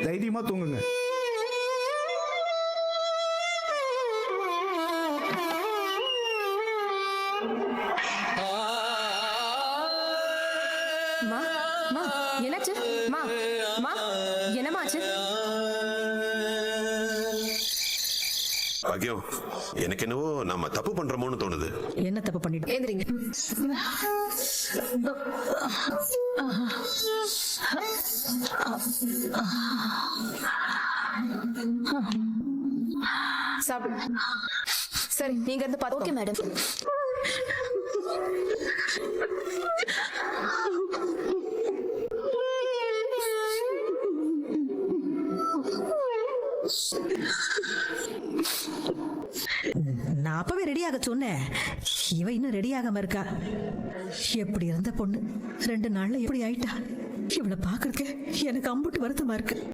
தைரியமா தூங்குங்க. மா மா என்னாச்சு? மா மா என்னமாச்சு? பாக்கியம், எனக்கு என்னவோ நம்ம தப்பு பண்றோமோன்னு தோணுது. என்ன தப்பு பண்ணிட்டோம்? ஏந்திரிங்க. சாப்பிடு. சரி, நீங்க இருந்து பாத்து. Okay madam. நான் அப்பவே ரெடியாக சொன்னேன். இவ இன்னும் ரெடி ஆகாம இருக்கா. எப்படி இருந்த பொண்ணு 2 நாள்ல எப்படி ஆயிட்டா? இவளை பாக்குறதுக்கு எனக்கு அம்புட்டு வருத்தமா இருக்கு.